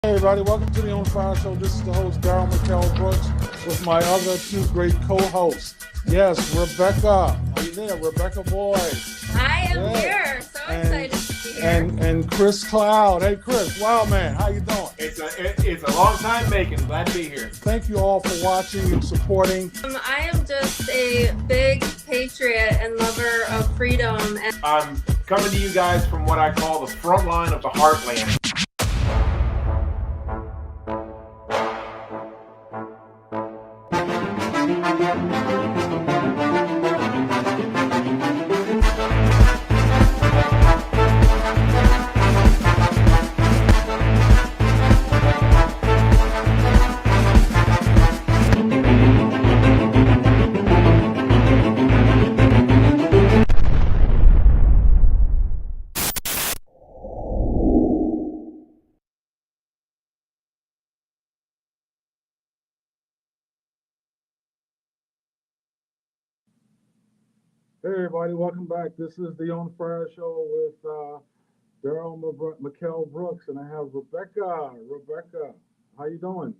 Hey everybody, welcome to the On Fire Show. This is the host, Daryl McKell Brooks, with my other two great co-hosts. Yes, Rebecca. Are you there, Rebecca Boyd? I am here. So excited to be here. And Chris Cloud. Hey Chris, wow man, how you doing? It's a long time making. Glad to be here. Thank you all for watching and supporting. I am just a big patriot and lover of freedom. And I'm coming to you guys from what I call the front line of the heartland. Hey everybody, welcome back. This is the On Fire Show with Daryl McKell Brooks, and I have Rebecca. Rebecca, how you doing?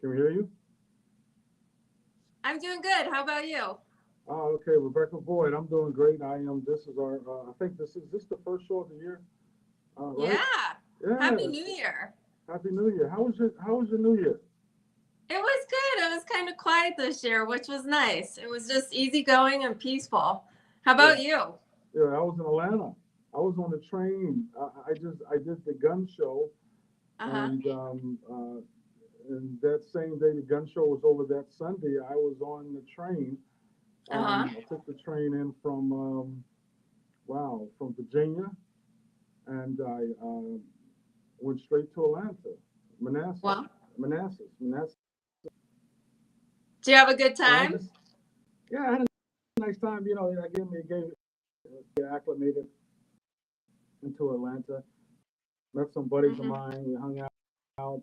Can we hear you? I'm doing good. How about you? Oh, okay, Rebecca Boyd. I'm doing great. I am. This is our. I think this the first show of the year. Right? Yeah. Happy New Year. Happy New Year. How was your New Year? It was good. It was kind of quiet this year, which was nice. It was just easygoing and peaceful. How about you? Yeah, I was in Atlanta. I was on the train. I did the gun show, and that same day the gun show was over. That Sunday, I was on the train. I took the train in from Virginia, and I went straight to Atlanta, Manassas. Wow. Manassas. Did you have a good time? I had a nice time. You know, I get acclimated into Atlanta. Met some buddies of mine. We hung out.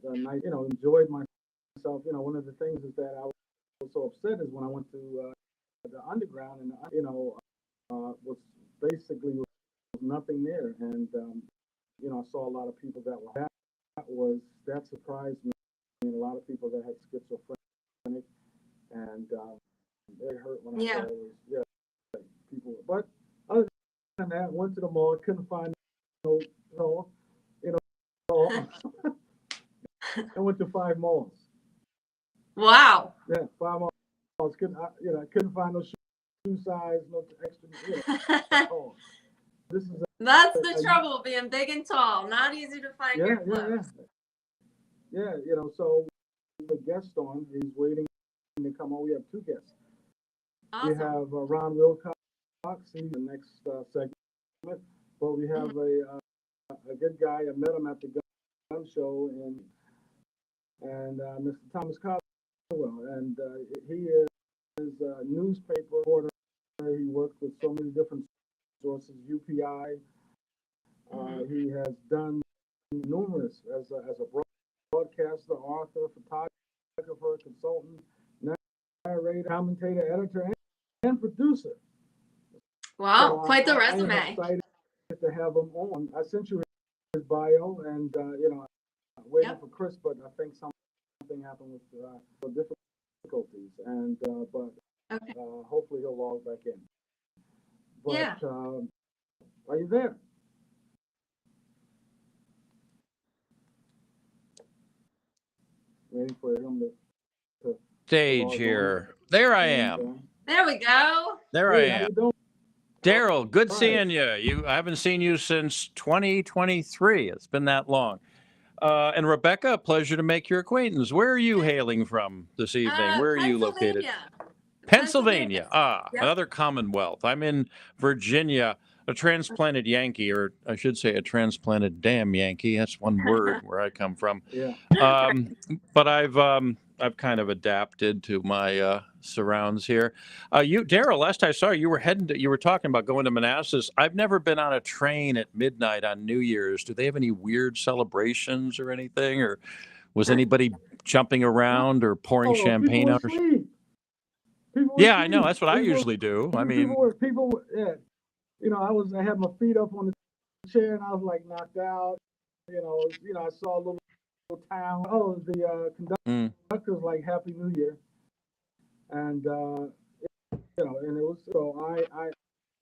Nice, enjoyed myself. You know, one of the things is that I was so upset is when I went to the underground, and was basically nothing there, and I saw a lot of people that were that surprised me. I mean, a lot of people that had schizophrenic, and it hurt when I saw it was people. But other than that, went to the mall, couldn't find no, I went to 5 malls. Wow. Yeah, 5 malls. Couldn't find no shoe size, no extra. That's the trouble, being big and tall. Not easy to find your clothes. Yeah, so the guest on, he's waiting to come on. We have 2 guests. Awesome. We have Ron Wilcox, he's the next segment, but we have a good guy. I met him at the gun show, and Mr. Thomas Caldwell, and he is a newspaper reporter. He worked with so many different sources, UPI. He has done numerous as a broadcaster, author, photographer, consultant, narrator, commentator, editor, and producer. Wow, So, quite the resume. I am excited to have him on. I sent you his bio, and I'm waiting for Chris, but I think something happened with difficulties, and but hopefully he'll log back in. But are you there? Waiting for him to stage here. There I am. There we go. There I am. Daryl, good seeing you. I haven't seen you since 2023. It's been that long. And Rebecca, a pleasure to make your acquaintance. Where are you hailing from this evening? Where are you located? Pennsylvania. Another Commonwealth. I'm in Virginia, a transplanted Yankee, or I should say a transplanted damn Yankee. That's one word where I come from. Yeah. But I've kind of adapted to my surrounds here. Daryl, last I saw you were you were talking about going to Manassas. I've never been on a train at midnight on New Year's. Do they have any weird celebrations or anything? Or was anybody jumping around or pouring champagne out? Yeah, I know. That's what I usually do. I mean, people, yeah. I had my feet up on the chair and I was like knocked out. I saw a little town. Oh, the conductor's like Happy New Year, and and it was so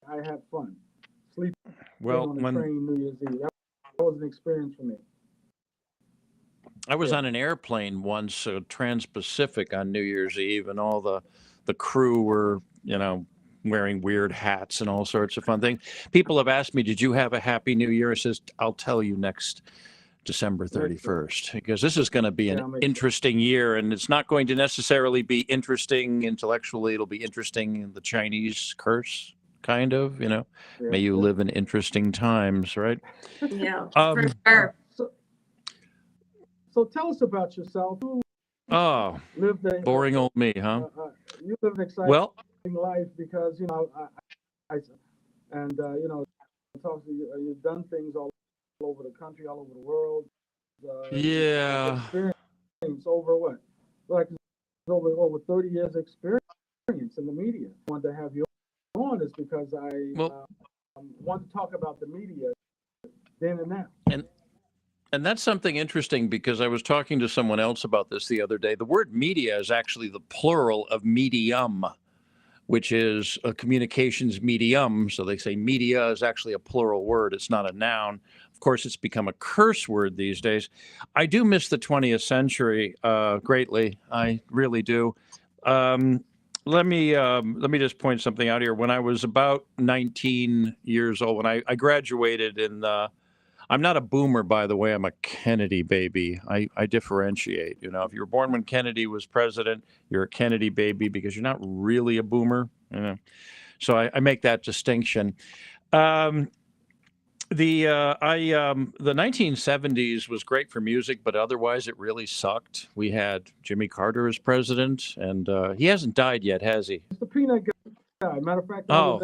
I had fun sleeping Well, on the when train New Year's Eve. That was an experience for me. I was Yeah. on an airplane once, trans-Pacific on New Year's Eve, and all the crew were, wearing weird hats and all sorts of fun things. People have asked me, "Did you have a Happy New Year?" I says, "I'll tell you next December 31st, because this is going to be an interesting year, and it's not going to necessarily be interesting intellectually. It'll be interesting in the Chinese curse, kind of. May you live in interesting times, right?" Yeah, for sure. So tell us about yourself. You Oh, lived boring old me, huh? You lived an exciting Well, life because I and talk to you. You've done things all over the country, all over the world. yeah. Experience over what? Like over 30 years experience in the media. I wanted to have you on is because I want to talk about the media then and now. And that's something interesting, because I was talking to someone else about this the other day. The word media is actually the plural of medium, which is a communications medium. So they say media is actually a plural word. It's not a noun. Of course, it's become a curse word these days. I do miss the 20th century greatly. I really do. Let me just point something out here. When I was about 19 years old, when I graduated in I'm not a boomer, by the way. I'm a Kennedy baby. I differentiate. If you were born when Kennedy was president, you're a Kennedy baby, because you're not really a boomer. So I make that distinction. The 1970s was great for music, but otherwise it really sucked. We had Jimmy Carter as president, and he hasn't died yet, has he? It's the peanut guy. Matter of fact, No,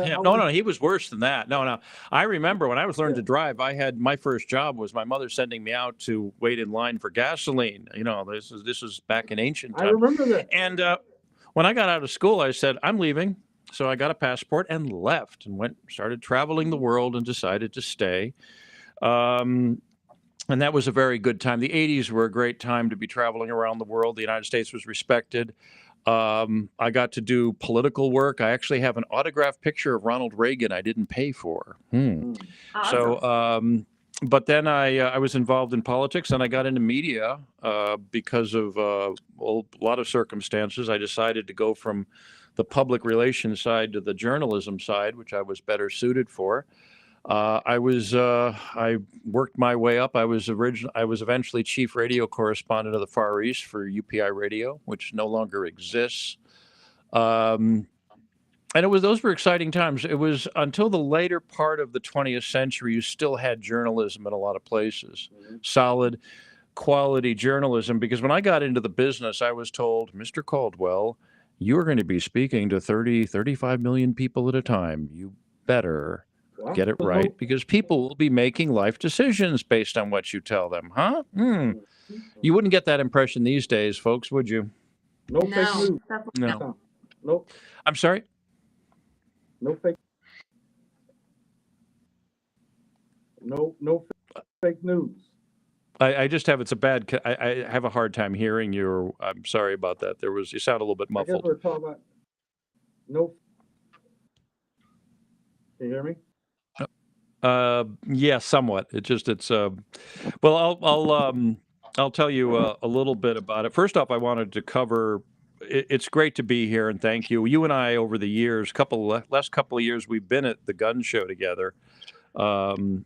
he was worse than that. No. I remember when I was learning to drive, my first job was my mother sending me out to wait in line for gasoline. This is back in ancient times. I remember that. And when I got out of school, I said, "I'm leaving." So I got a passport and left and started traveling the world and decided to stay. And that was a very good time. The 80s were a great time to be traveling around the world. The United States was respected. I got to do political work. I actually have an autographed picture of Ronald Reagan I didn't pay for. Awesome. So, but then I was involved in politics, and I got into media because of a lot of circumstances. I decided to go from the public relations side to the journalism side, which I was better suited for. I worked my way up. I was eventually chief radio correspondent of the Far East for UPI Radio, which no longer exists. And those were exciting times. It was until the later part of the 20th century, you still had journalism in a lot of places, solid quality journalism. Because when I got into the business, I was told, "Mr. Caldwell, you're going to be speaking to 30, 35 million people at a time. You better get it right, because people will be making life decisions based on what you tell them." Huh? You wouldn't get that impression these days, folks, would you? No fake news. No. Nope. I'm sorry? No fake. No fake news. I just have, I have a hard time hearing you. Or I'm sorry about that. You sound a little bit muffled. I guess we're talking about Can you hear me? Yeah, somewhat. I'll tell you a little bit about it. First off, I wanted to cover. It's great to be here, and thank you. You and I, over the years, last couple of years, we've been at the gun show together, and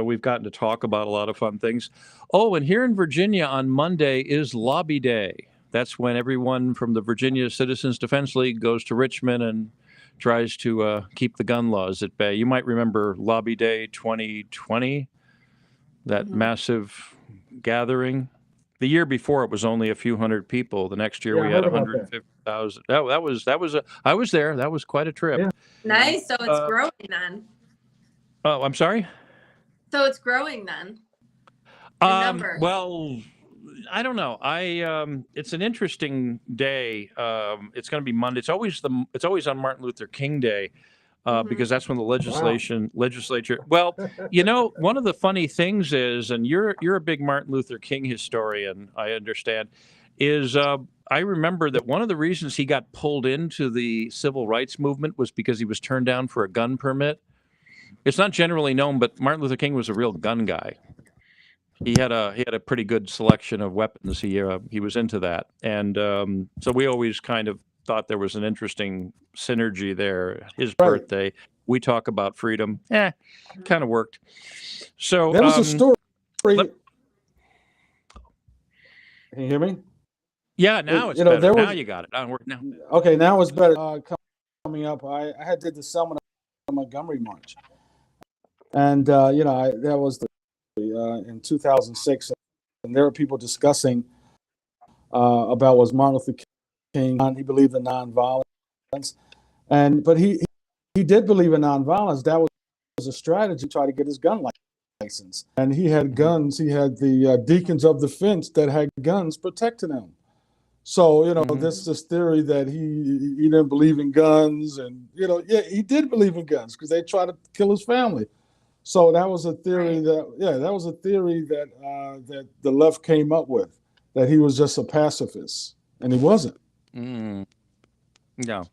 we've gotten to talk about a lot of fun things. Oh, and here in Virginia on Monday is Lobby Day. That's when everyone from the Virginia Citizens Defense League goes to Richmond and tries to keep the gun laws at bay. You might remember Lobby Day 2020, that massive gathering. The year before, it was only a few hundred people. The next year, we had 150,000. I was there. That was quite a trip. Yeah. Nice. So it's growing then. Oh, I'm sorry? So it's growing then. The number. Well, I don't know. It's an interesting day. It's going to be Monday. It's always on Martin Luther King Day. because that's when the legislature. Well, you know, one of the funny things is, and you're a big Martin Luther King historian, I understand, is I remember that one of the reasons he got pulled into the civil rights movement was because he was turned down for a gun permit. It's not generally known, but Martin Luther King was a real gun guy. He had a pretty good selection of weapons. He was into that, and so we always kind of thought there was an interesting synergy there. His birthday, we talk about freedom. Kind of worked. So there was a story. Can you hear me? Yeah, now it's better. Now you got it. Now. Okay, now it's better. Coming up, I had did the Selma Montgomery March, and that was in 2006, and there were people discussing about was Martin Luther King. He believed in nonviolence, but he did believe in nonviolence. That was a strategy to try to get his gun license, and he had guns. He had the deacons of the fence that had guns protecting him. So this theory that he didn't believe in guns, and he did believe in guns because they tried to kill his family. So that was a theory that the left came up with, that he was just a pacifist, and he wasn't. No.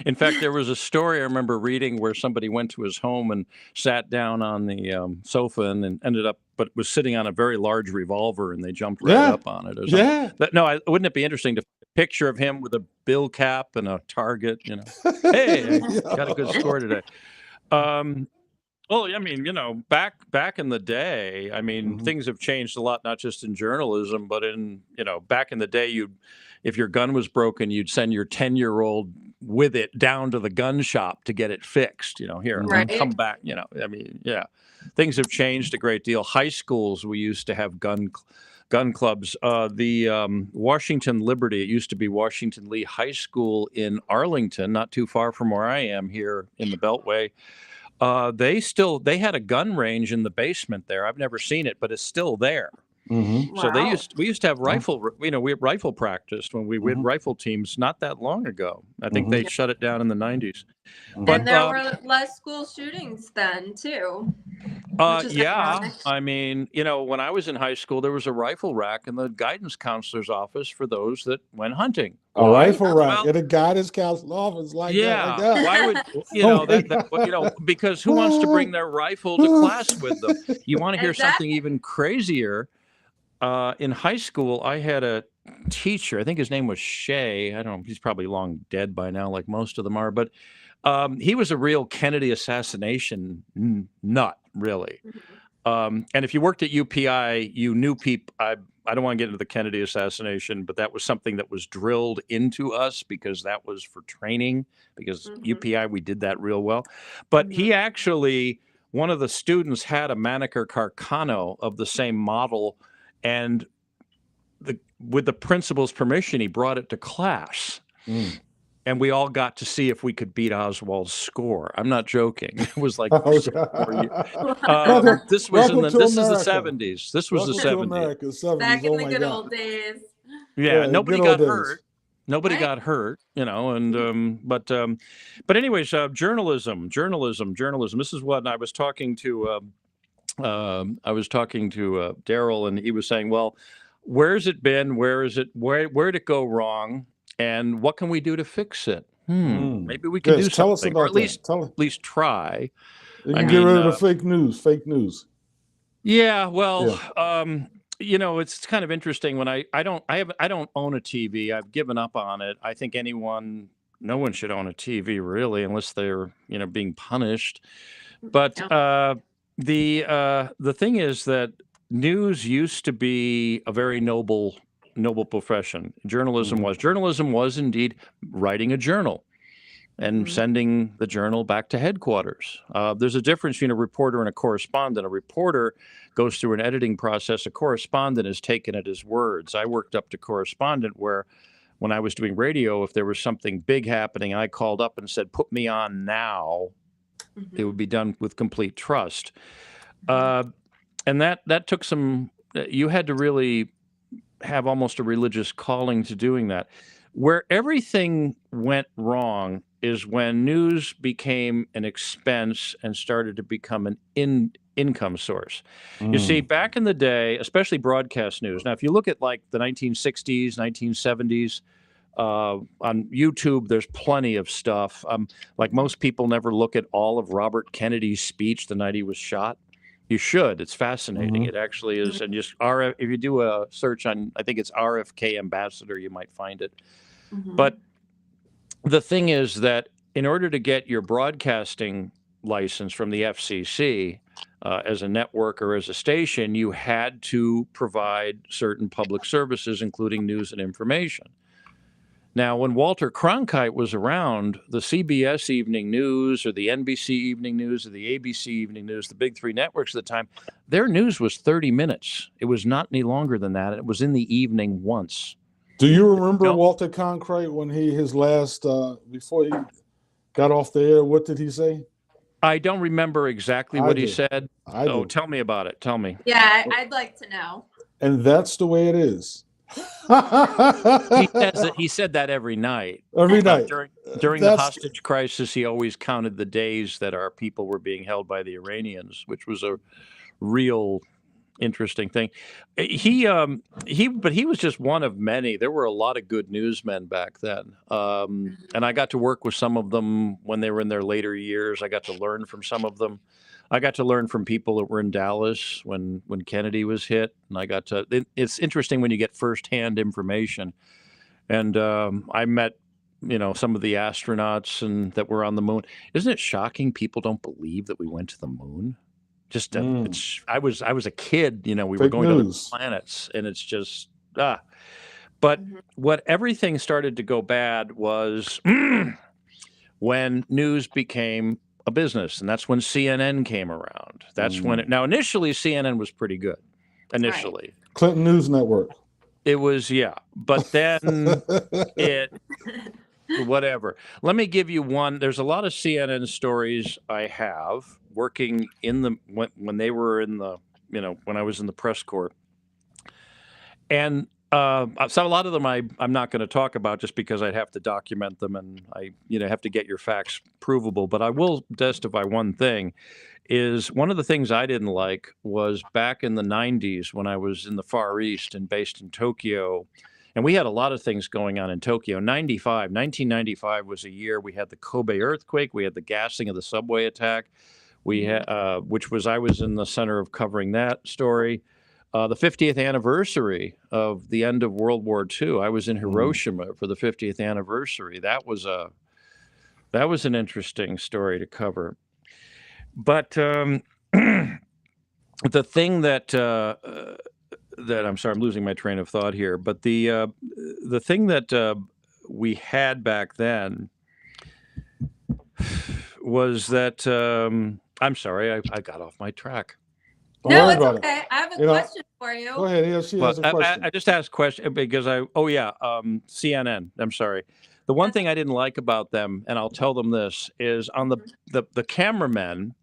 In fact, there was a story I remember reading where somebody went to his home and sat down on the sofa and ended up, but was sitting on a very large revolver, and they jumped right up on it. Or something. Yeah. No, wouldn't it be interesting to picture of him with a bill cap and a target? Hey, I got a good score today. Well, I mean, back in the day, I mean, things have changed a lot, not just in journalism, but in, back in the day, if your gun was broken, you'd send your 10-year-old with it down to the gun shop to get it fixed, here, come back, I mean, yeah, things have changed a great deal. High schools, we used to have gun clubs. The Washington Liberty, it used to be Washington Lee High School in Arlington, not too far from where I am here in the Beltway. They had a gun range in the basement there. I've never seen it, but it's still there. So we used to have rifle, we had rifle practice when we had rifle teams not that long ago. I think they shut it down in the 90s. But and there were less school shootings then too. Yeah, I mean, when I was in high school, there was a rifle rack in the guidance counselor's office for those that went hunting. A rifle rack in a guidance counselor's office like that. Why would because who wants to bring their rifle to class with them? You want to hear something even crazier? In high school, I had a teacher. I think his name was Shay. I don't know. He's probably long dead by now, like most of them are. But he was a real Kennedy assassination nut, really. And if you worked at UPI, you knew people. I don't want to get into the Kennedy assassination, but that was something that was drilled into us because that was for training. Because UPI, we did that real well. But he actually, one of the students had a Manicure Carcano of the same model. And with the principal's permission, he brought it to class. And we all got to see if we could beat Oswald's score. I'm not joking. It was like this is the 70s. This was the 70s. Back in the good old days. Yeah, nobody got hurt. Nobody got hurt, and but anyways, journalism. This is what I was talking to. I was talking to Daryl, and he was saying, "Well, where's it been? Where'd it go wrong? And what can we do to fix it? Maybe we can do something, tell us about or at least try. You can get rid of the fake news. Yeah, well, it's kind of interesting when I don't own a TV. I've given up on it. I think no one should own a TV really, unless they're being punished. But the thing is that news used to be a very noble profession. Journalism was indeed writing a journal and sending the journal back to headquarters. There's a difference between a reporter and a correspondent. A reporter goes through an editing process. A correspondent is taken at his words. I worked up to correspondent where when I was doing radio, if there was something big happening, I called up and said, put me on now. It would be done with complete trust. And that took you had to really have almost a religious calling to doing that. Where everything went wrong is when news became an expense and started to become an income source. You see, back in the day, especially broadcast news. Now, if you look at like the 1960s, 1970s, on YouTube, there's plenty of stuff. Like most people never look at all of Robert Kennedy's speech the night he was shot. You should. It's fascinating. It actually is. And just if you do a search on, I think it's RFK Ambassador, you might find it. But the thing is that in order to get your broadcasting license from the FCC as a network or as a station, you had to provide certain public services, including news and information. Now, when Walter Cronkite was around, the CBS Evening News or the NBC Evening News or the ABC Evening News, the big three networks at the time, their news was 30 minutes. It was not any longer than that. It was in the evening once. Do you remember Walter Cronkite when his last, before he got off the air, what did he say? I don't remember exactly what he said. I do. Tell me about it. Tell me. Yeah, I'd like to know. And that's the way it is. He said that every night. Every night. During the hostage crisis, he always counted the days that our people were being held by the Iranians, which was a real interesting thing. But he was just one of many. There were a lot of good newsmen back then. And I got to work with some of them when they were in their later years. I got to learn from some of them. I got to learn from people that were in Dallas when Kennedy was hit. And it's interesting when you get firsthand information. And I met, some of the astronauts and that were on the moon. Isn't it shocking people don't believe that we went to the moon? Just I was a kid, we were going to other planets, and it's just But what everything started to go bad was when news became a business, and that's when CNN came around. That's when now initially CNN was pretty good. Initially, Clinton News Network. It was, but then whatever. Let me give you one. There's a lot of CNN stories I have working in when they were in the, when I was in the press corps. And so a lot of them I'm not going to talk about just because I'd have to document them and I have to get your facts provable. But I will testify one thing is one of the things I didn't like was back in the 90s when I was in the Far East and based in Tokyo. And we had a lot of things going on in Tokyo. 1995 was a year we had the Kobe earthquake. We had the gassing of the subway attack. We had, I was in the center of covering that story. The 50th anniversary of the end of World War II. I was in Hiroshima for the 50th anniversary. That was an interesting story to cover. But the thing that I'm sorry, I'm losing my train of thought here. But the thing that we had back then was that I'm sorry, I got off my track. No, it's okay. I have a question for you. Go ahead. She has a question. I just asked a question because CNN. I'm sorry. The one thing I didn't like about them, and I'll tell them this, is on the cameramen,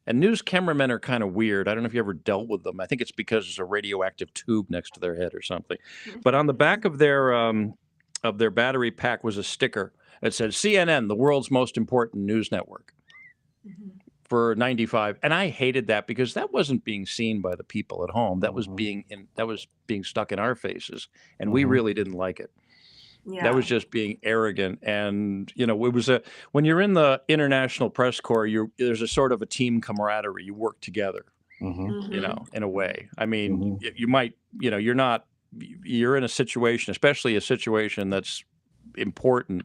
and news cameramen are kind of weird. I don't know if you ever dealt with them. I think it's because there's a radioactive tube next to their head or something. But on the back of their battery pack was a sticker that said CNN, the world's most important news network. For 95, and I hated that because that wasn't being seen by the people at home. That was being stuck in our faces, and we really didn't like it. Yeah. That was just being arrogant, and it was when you're in the International Press Corps, there's a sort of a team camaraderie. You work together, in a way. I mean, you might, you're in a situation, especially a situation that's important.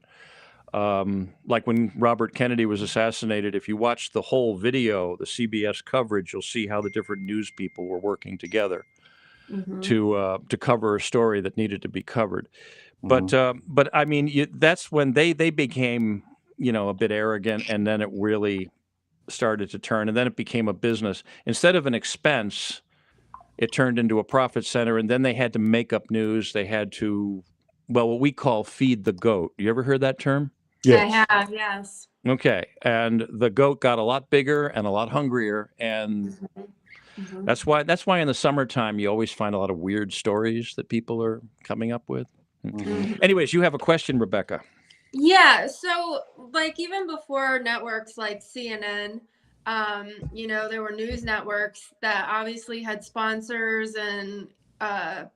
Like when Robert Kennedy was assassinated, if you watch the whole video, the CBS coverage, you'll see how the different news people were working together to cover a story that needed to be covered. But I mean, that's when they became, a bit arrogant, and then it really started to turn, and then it became a business. Instead of an expense, it turned into a profit center, and then they had to make up news. They had to, what we call feed the goat. You ever heard that term? Yes. I have, yes. Okay. And the goat got a lot bigger and a lot hungrier. And that's why in the summertime, you always find a lot of weird stories that people are coming up with. Anyways, you have a question, Rebecca. Yeah, so like even before networks like CNN, there were news networks that obviously had sponsors and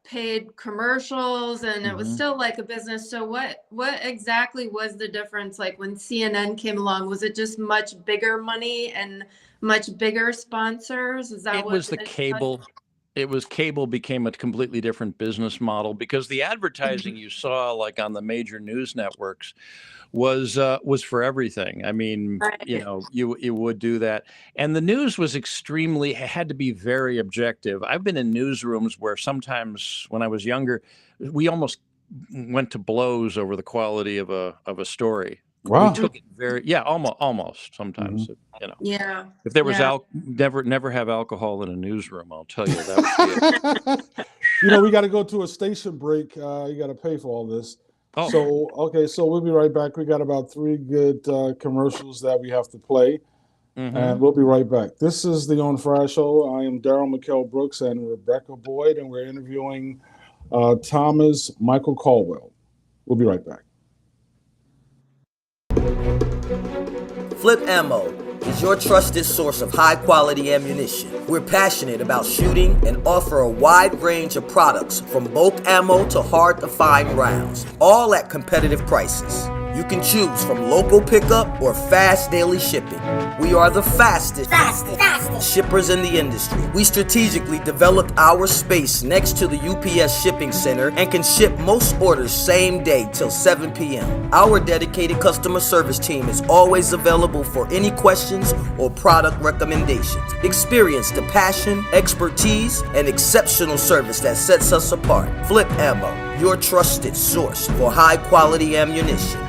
paid commercials, and it was still like a business. So what exactly was the difference like when CNN came along? Was it just much bigger money and much bigger sponsors? Is that It what was the cable. It was cable became a completely different business model because the advertising you saw like on the major news networks was for everything. I mean, Right. you would do that, and the news was extremely had to be very objective. I've been in newsrooms where sometimes when I was younger, we almost went to blows over the quality of a story. We Wow. took it almost sometimes. Yeah. If there was Yeah. never have alcohol in a newsroom. I'll tell you that would be it. We got to go to a station break. You got to pay for all this. Oh. So, okay, so we'll be right back. We got about 3 good commercials that we have to play, and we'll be right back. This is the On Fire Show. I am Daryl McKell Brooks and Rebecca Boyd, and we're interviewing Thomas Michael Caldwell. We'll be right back. Flip Ammo is your trusted source of high-quality ammunition. We're passionate about shooting and offer a wide range of products from bulk ammo to hard-to-find rounds, all at competitive prices. You can choose from local pickup or fast daily shipping. We are the fastest shippers in the industry. We strategically developed our space next to the UPS shipping center and can ship most orders same day till 7 p.m. Our dedicated customer service team is always available for any questions or product recommendations. Experience the passion, expertise, and exceptional service that sets us apart. Flip Ammo, your trusted source for high-quality ammunition.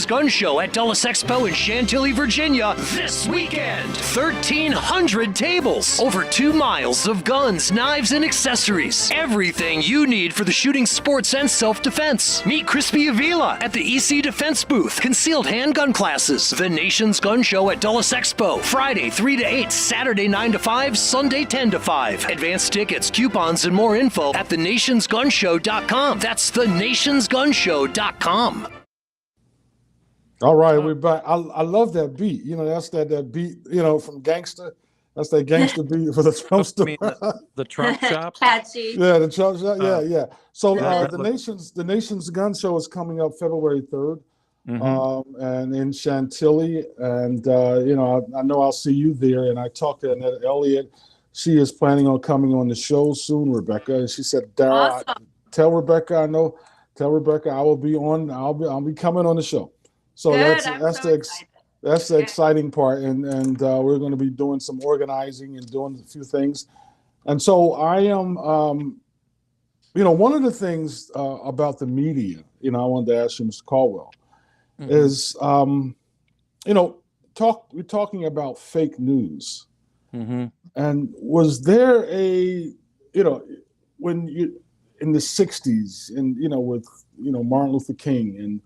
Gun Show at Dulles Expo in Chantilly, Virginia this weekend. 1,300 tables, over 2 miles of guns, knives, and accessories. Everything you need for the shooting, sports, and self-defense. Meet Crispy Avila at the EC Defense booth. Concealed handgun classes. The Nation's Gun Show at Dulles Expo. Friday 3 to 8, Saturday 9 to 5, Sunday 10 to 5. Advanced tickets, coupons, and more info at thenationsgunshow.com. That's thenationsgunshow.com. All right, we're back. I love that beat. That's that beat, from Gangster. That's that gangster beat for the Trumpster. The Trump shop? Catchy. Yeah, the Trump shop. Yeah. So the Nation's Gun Show is coming up February 3rd, and in Chantilly. And, I know I'll see you there. And I talked to Annette Elliott. She is planning on coming on the show soon, Rebecca. And she said, Daryl, tell Rebecca I will be on. I'll be coming on the show. So Good, that's the exciting part, and we're going to be doing some organizing and doing a few things, and so I am, one of the things about the media, I wanted to ask you, Mr. Caldwell, is, we're talking about fake news, and was there when you in the '60s, and with Martin Luther King and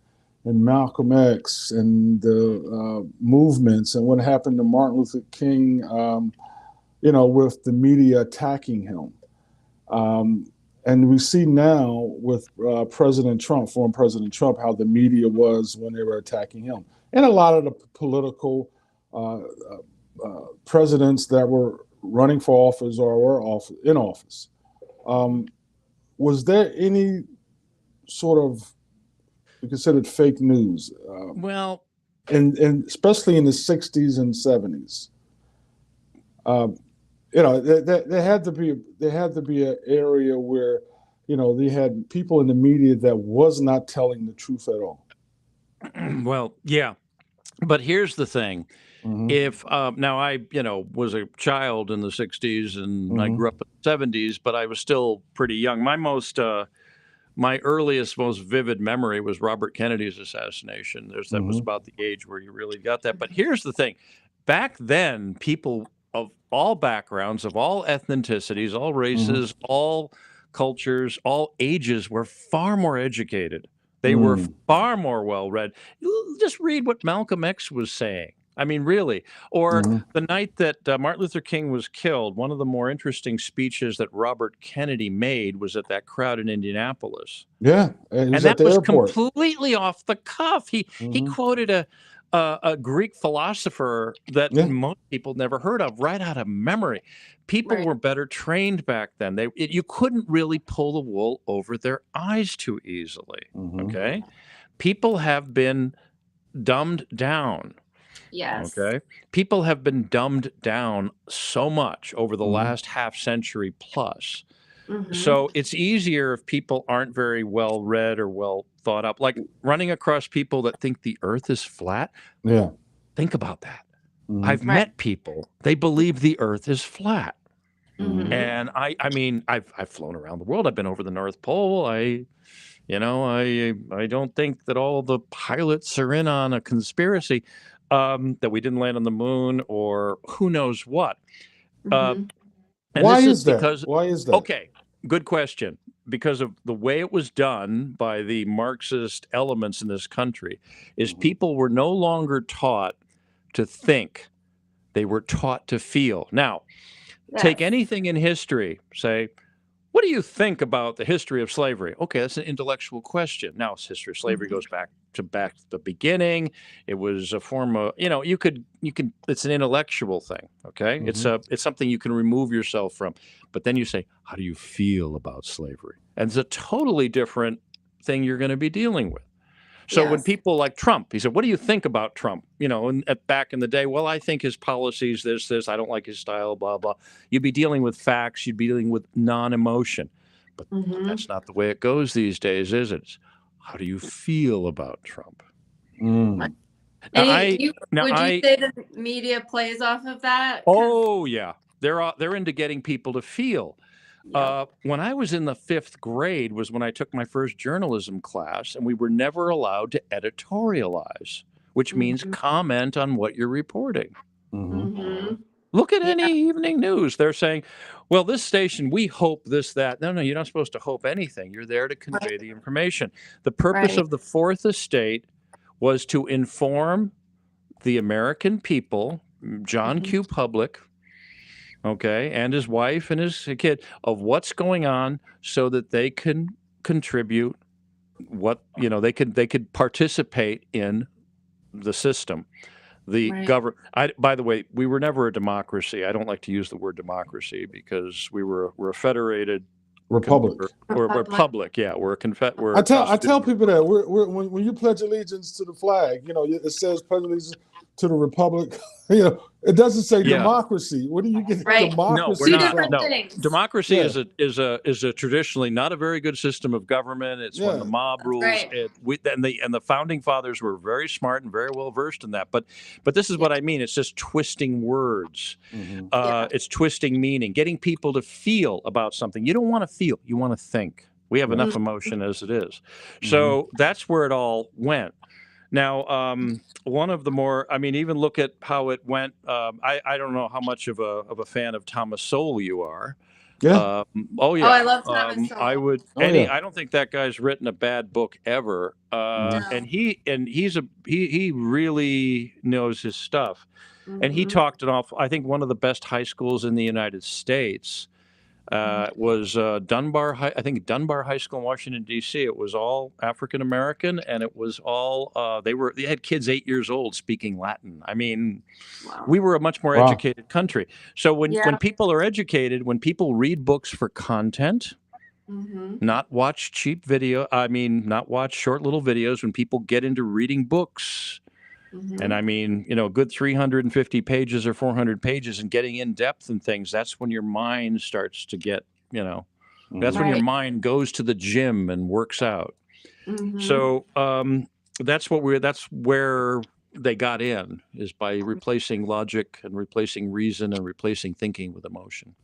Malcolm X and the movements and what happened to Martin Luther King, with the media attacking him. And we see now with former President Trump, how the media was when they were attacking him. And a lot of the political presidents that were running for office or were in office. Was there any sort of considered fake news? And especially in the 60s and 70s. There had to be an area where, they had people in the media that was not telling the truth at all. Well, yeah. But here's the thing. Mhm. If now I, was a child in the 60s and I Mhm. grew up in the 70s, but I was still pretty young. My earliest, most vivid memory was Robert Kennedy's assassination. That was Mhm. about the age where you really got that. But here's the thing. Back then, people of all backgrounds, of all ethnicities, all Mhm. races, all cultures, all ages were far more educated. They were Mm. far more well-read. Just read what Malcolm X was saying. I mean, really. Or Mhm. the night that Martin Luther King was killed, one of the more interesting speeches that Robert Kennedy made was at that crowd in Indianapolis. Yeah, he was And at that the was airport. completely off the cuff. He Mhm. quoted a Greek philosopher that Yeah. most people never heard of right out of memory. People Right. were better trained back then. You couldn't really pull the wool over their eyes too easily. Mhm. Okay, people have been dumbed down. Yes. Okay, people have been dumbed down so much over the Mhm. last half century plus. Mhm. So it's easier if people aren't very well read or well thought up. Like running across people that think the earth is flat. Yeah. Think about that. Mhm. I've Right. met people, they believe the earth is flat. Mhm. And I mean, I've flown around the world. I've been over the North Pole. I don't think that all the pilots are in on a conspiracy, that we didn't land on the moon or who knows what. Uh, Mhm. and Why this is is that? because, Why is that? okay, good question. Because of the way it was done by the Marxist elements in this country, is Mhm. people were no longer taught to think, they were taught to feel. Now, take Yes. anything in history, say, what do you think about the history of slavery? Okay, that's an intellectual question. Now, history of slavery Mhm. goes back to the beginning. It was a form of, you can it's an intellectual thing, okay? Mhm. It's something you can remove yourself from. But then you say, how do you feel about slavery? And it's a totally different thing you're going to be dealing with. So when Yes. people like Trump, he said, "What do you think about Trump?" And back in the day, well, I think his policies, this, I don't like his style, blah blah. You'd be dealing with facts. You'd be dealing with non-emotion, but Mhm. that's not the way it goes these days, is it? How do you feel about Trump? Mm. Now, And now would you I, say the media plays off of that? 'Cause oh yeah, they're into getting people to feel. yep. When I was in the 5th grade was when I took my first journalism class, and we were never allowed to editorialize, which means Mhm. comment on what you're reporting. Mhm. Mhm. Look at Yeah. any evening news. They're saying, well, this station, we hope this, that. No, you're not supposed to hope anything. You're there to convey the information. The purpose Right. of the Fourth Estate was to inform the American people, John Mhm. Q. Public, okay, and his wife and his kid, of what's going on so that they can contribute they could participate in the system. The Right. government, by the way, we were never a democracy. I don't like to use the word democracy because we're a federated Republic. or we're Republic. public. Yeah, we're I a tell constitutional people republic. that when you pledge allegiance to the flag, it says pledge allegiance to the republic. It doesn't say Yeah. democracy. Where do you get Right. No, we're democracy Two not. different from? No, things. democracy Yeah, is a traditionally not a very good system of government. It's when the yeah. mob rules. Right. And the founding fathers were very smart and very well versed in that. But this is Yeah. what I mean. It's just twisting words. Mhm. Yeah. It's twisting meaning, getting people to feel about something. You don't want to feel. You want to think. We have Yeah. enough Mhm. emotion as it is. Mhm. So that's where it all went. Now, one of the more, I mean, even look at how it went. I don't know how much of a fan of Thomas Sowell you are. Yeah. Oh Oh, I yeah, love Thomas I Sowell. would. Oh yeah. I don't think that guy's written a bad book ever. Mhm. And No. he really knows his stuff. And he Mhm. talked it off. I think one of the best high schools in the United States was Dunbar High. I think Dunbar High School in Washington D.C. It was all African American, and it was all they had kids 8 years old speaking Latin. I mean, Wow. we were a much more Wow. educated country. So when Yeah. people are educated, when people read books for content, Mhm. not watch cheap video. I mean, not watch short little videos. When people get into reading books. And Mhm. I mean, a good 350 pages or 400 pages and getting in depth and things, that's when your mind starts to get, that's when your Right. mind goes to the gym and works out. Mhm. So that's where they got in is by replacing logic and replacing reason and replacing thinking with emotion.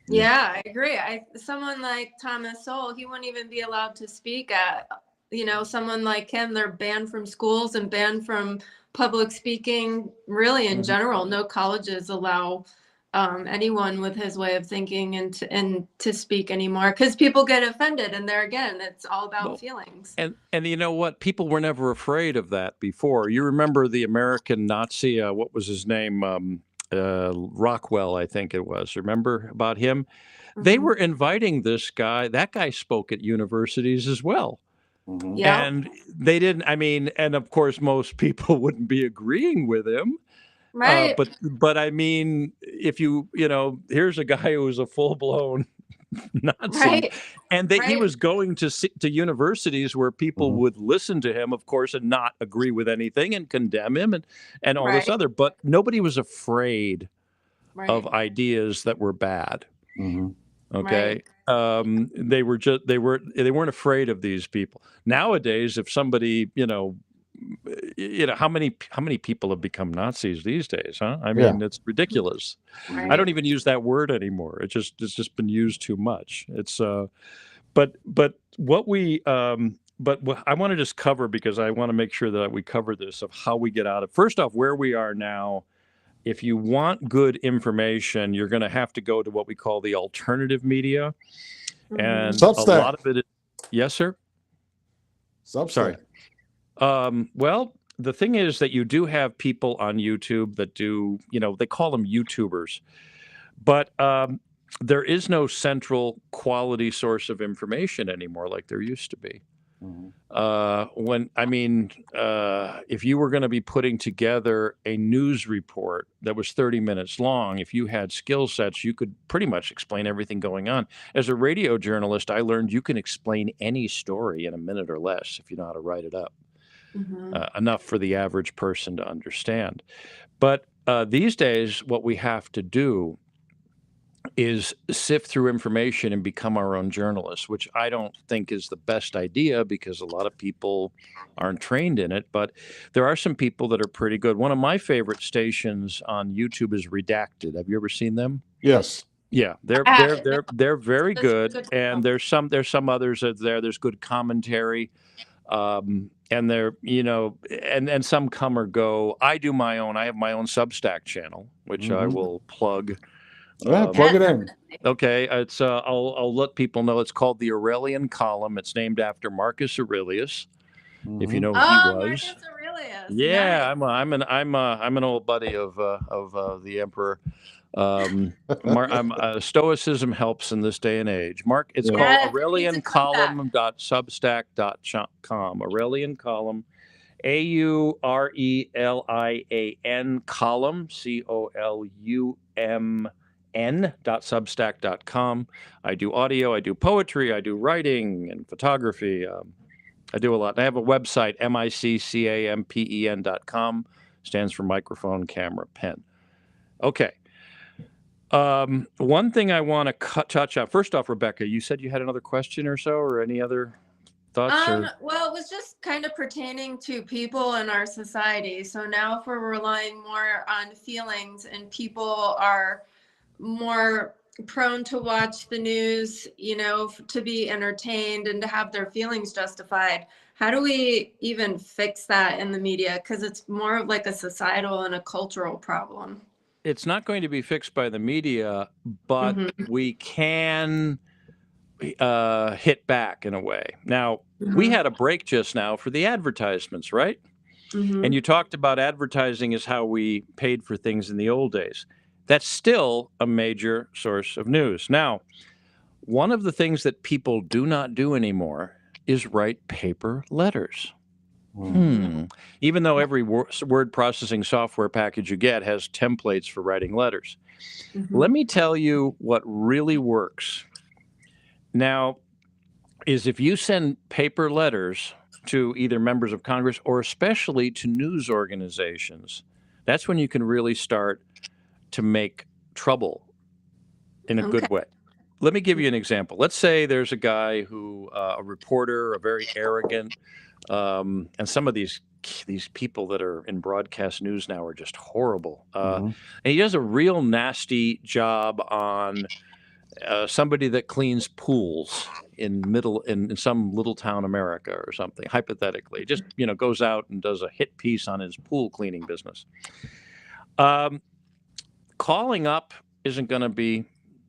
Yeah, I agree. Someone like Thomas Sowell, he wouldn't even be allowed to speak at, someone like him, they're banned from schools and banned from public speaking, really in general. No colleges allow anyone with his way of thinking and to speak anymore, because people get offended, and there again, it's all about feelings. And you know what? People were never afraid of that before. You remember the American Nazi, what was his name? Rockwell, I think it was. Remember about him? They were inviting this guy. That guy spoke at universities as well. Yeah. And they didn't, and of course, most people wouldn't be agreeing with him. Right. But I mean, if here's a guy who was a full-blown Nazi, Right. and he was going to universities where people would listen to him, of course, and not agree with anything and condemn him and all this other. But nobody was afraid of ideas that were bad. Okay. They weren't afraid of these people. Nowadays, if somebody, how many people have become Nazis these days, huh? I mean, it's ridiculous. I don't even use that word anymore. It's just been used too much. It's but what I want to just cover, because I want to make sure that we cover this, of how we get out of, first off, where we are now. If you want good information, you're going to have to go to what we call the alternative media. And Substack. A lot of it is, yes, sir? Substack. Sorry. Well, the thing is that you do have people on YouTube that do, they call them YouTubers, but there is no central quality source of information anymore like there used to be. If you were going to be putting together a news report that was 30 minutes long, if you had skill sets, you could pretty much explain everything going on. As a radio journalist, I learned you can explain any story in a minute or less if you know how to write it up. Enough for the average person to understand. But these days, what we have to do is sift through information and become our own journalists, which I don't think is the best idea, because a lot of people aren't trained in it. But there are some people that are pretty good. One of my favorite stations on YouTube is Redacted. Have you ever seen them? Yes. Yeah, they're very good. And there's some others that there's good commentary. And they're, and some come or go. I have my own Substack channel, which I will plug. Plug it in. Okay, it's I'll let people know it's called the Aurelian Column. It's named after Marcus Aurelius, if you know who he was. Marcus Aurelius. Yeah, Nice. I'm an old buddy of the emperor. Stoicism helps in this day and age. It's called AurelianColumn.substack.com. Aurelian Column, AURELIAN Column, COLUMN.substack.com. I do audio, I do poetry, I do writing and photography. I do a lot. I have a website, MICCAMPEN.com, stands for microphone, camera, pen. Okay. One thing I want to touch on. First off, Rebecca, you said you had another question or so, or any other thoughts? Well, it was just kind of pertaining to people in our society. So now if we're relying more on feelings and people are more prone to watch the news, to be entertained and to have their feelings justified, how do we even fix that in the media? Because it's more of like a societal and a cultural problem. It's not going to be fixed by the media, but we can hit back in a way. Now, we had a break just now for the advertisements, right? And you talked about advertising is how we paid for things in the old days. That's still a major source of news. Now, one of the things that people do not do anymore is write paper letters. Even though every word processing software package you get has templates for writing letters. Let me tell you what really works. Now, is if you send paper letters to either members of Congress or especially to news organizations, that's when you can really start to make trouble in a good way. Let me give you an example. Let's say there's a guy who, a reporter, a very arrogant, and some of these these people that are in broadcast news now are just horrible. Mhm. And he does a real nasty job on somebody that cleans pools in some little town America or something, hypothetically. Just, goes out and does a hit piece on his pool cleaning business. Calling up isn't going to be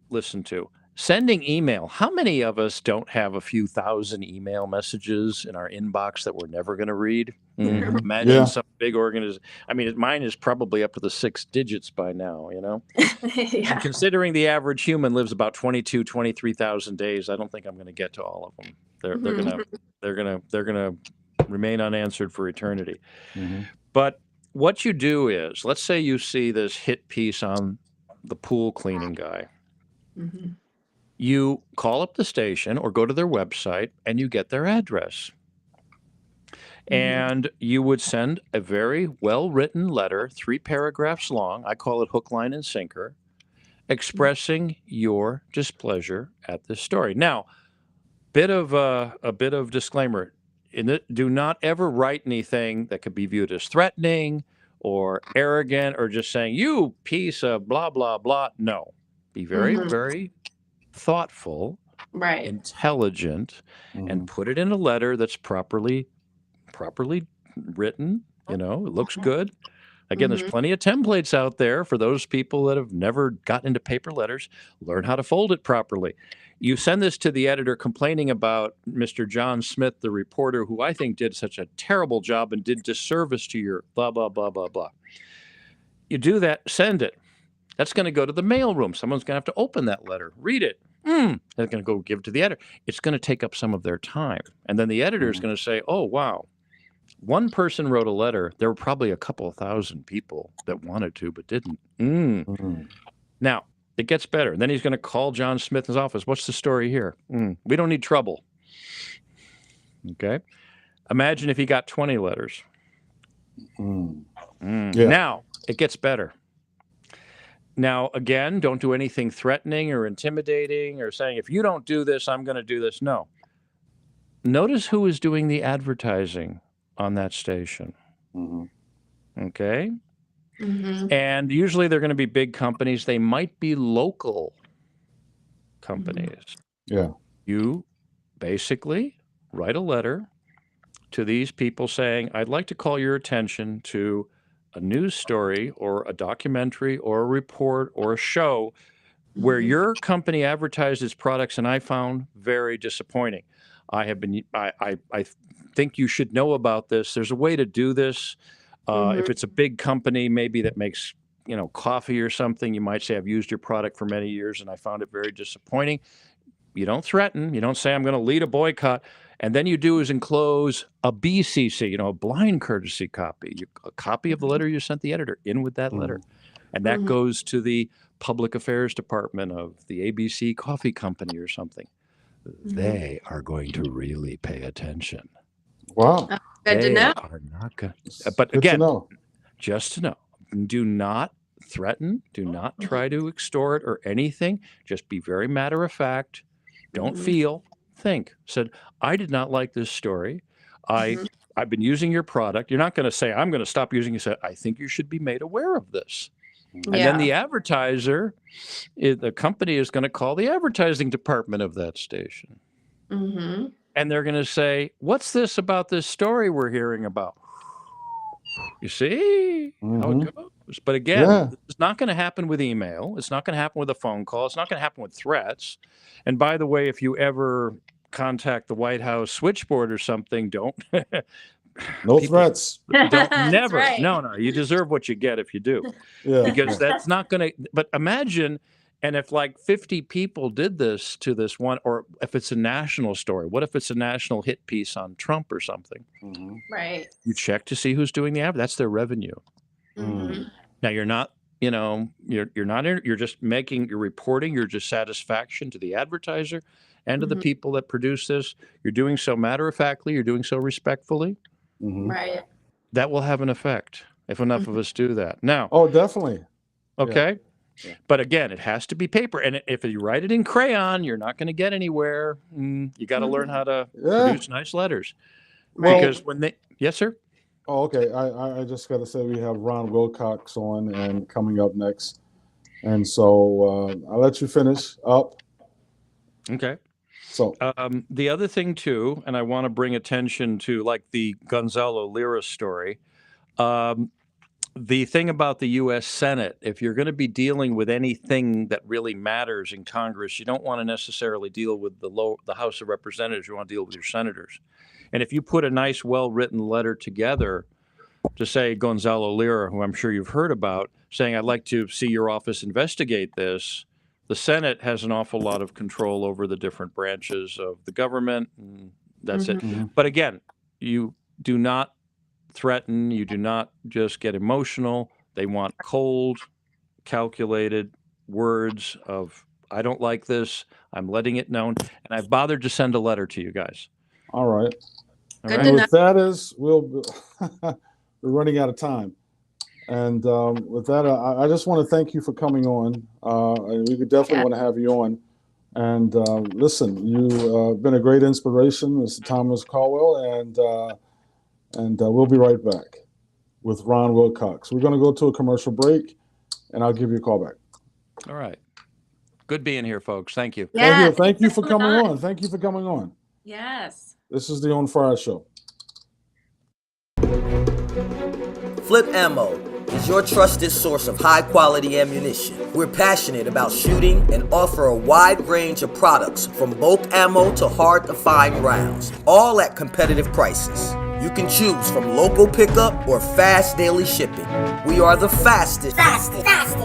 listened to. Sending email. How many of us don't have a few thousand email messages in our inbox that we're never going to read? Imagine Yeah. some big organization. I mean, mine is probably up to the 6 digits by now, Yeah. And considering the average human lives about 23,000 days, I don't think I'm going to get to all of them. They're gonna remain unanswered for eternity. Mhm. But what you do is, let's say you see this hit piece on the pool cleaning guy. Mhm. You call up the station or go to their website and you get their address. And you would send a very well-written letter, 3 paragraphs long. I call it hook, line, and sinker, expressing your displeasure at this story. Now, a bit of disclaimer. Do not ever write anything that could be viewed as threatening or arrogant or just saying, you piece of blah, blah, blah. No. Be very, very thoughtful, Right. intelligent, and put it in a letter that's properly written. It looks good. Again, there's plenty of templates out there for those people that have never gotten into paper letters. Learn how to fold it properly. You send this to the editor complaining about Mr. John Smith, the reporter, who I think did such a terrible job and did disservice to your blah, blah, blah, blah, blah. You do that, send it. That's going to go to the mailroom. Someone's going to have to open that letter, read it. They're going to go give it to the editor. It's going to take up some of their time. And then the editor is going to say, oh, wow, one person wrote a letter. There were probably a couple of thousand people that wanted to but didn't. Now, it gets better. And then he's going to call John Smith in his office. What's the story here? We don't need trouble. Okay. Imagine if he got 20 letters. Yeah. Now, it gets better. Now, again, don't do anything threatening or intimidating or saying, if you don't do this, I'm going to do this. No. Notice who is doing the advertising on that station. Okay? And usually they're going to be big companies. They might be local companies. Yeah. You basically write a letter to these people saying, I'd like to call your attention to a news story or a documentary or a report or a show where your company advertised its products and I found very disappointing. I think you should know about this. There's a way to do this. If it's a big company, maybe that makes, coffee or something, you might say, I've used your product for many years and I found it very disappointing. You don't threaten. You don't say, I'm going to lead a boycott. And then you do is enclose a BCC, a blind courtesy copy, a copy of the letter you sent the editor in with that letter. And that goes to the public affairs department of the ABC Coffee Company or something. They are going to really pay attention. Wow. Good to know. Are not going but Good again, to know. just to know, do not threaten, do not try to extort or anything. Just be very matter of fact. Don't feel, think. Said, I did not like this story. I've been using your product. You're not going to say, I'm going to stop using it. You say, I think you should be made aware of this. And then the advertiser, the company is going to call the advertising department of that station. And they're going to say, what's this about this story we're hearing about? You see how it goes? But again, it's not going to happen with email. It's not going to happen with a phone call. It's not going to happen with threats. And by the way, if you ever contact the White House switchboard or something, don't. No threats. Don't never. Right. No. You deserve what you get if you do. Yeah. Because that's not going to. But imagine, and if like 50 people did this to this one, or if it's a national story, what if it's a national hit piece on Trump or something? Right. You check to see who's doing the ad. That's their revenue. Now you're not. You're not. You're just making. You're reporting your dissatisfaction to the advertiser and to the people that produce this. You're doing so matter of factly. You're doing so respectfully. Right. That will have an effect if enough of us do that. Now, Oh, definitely. okay. Yeah. But again, it has to be paper. And if you write it in crayon, you're not going to get anywhere. You got to learn how to produce nice letters. Right. Because when they, yes, sir. Oh, okay. I just got to say we have Ron Wilcox on and coming up next. And so I'll let you finish up. Okay. So the other thing too, and I want to bring attention to like the Gonzalo Lira story. The thing about the U.S. Senate, if you're going to be dealing with anything that really matters in Congress, you don't want to necessarily deal with the House of Representatives. You want to deal with your senators. And if you put a nice, well-written letter together to say Gonzalo Lira, who I'm sure you've heard about, saying, I'd like to see your office investigate this, the Senate has an awful lot of control over the different branches of the government. And that's it. But again, you do not threaten, you do not just get emotional. They want cold, calculated words of, I don't like this, I'm letting it known. And I've bothered to send a letter to you guys. all right. Good And to with that is, we're running out of time. And with that, I just want to thank you for coming on. And we could definitely want to have you on. And listen, you've been a great inspiration, Mr. Thomas Caldwell, and we'll be right back with Ron Wilcox. We're going to go to a commercial break, and I'll give you a call back. All right. Good being here, folks. Thank you. Yes. Thank you for coming on. Thank you for coming on. Yes. This is the On Fire Show. Flip Ammo is your trusted source of high-quality ammunition. We're passionate about shooting and offer a wide range of products from bulk ammo to hard-to-find rounds, all at competitive prices. You can choose from local pickup or fast daily shipping. We are the fastest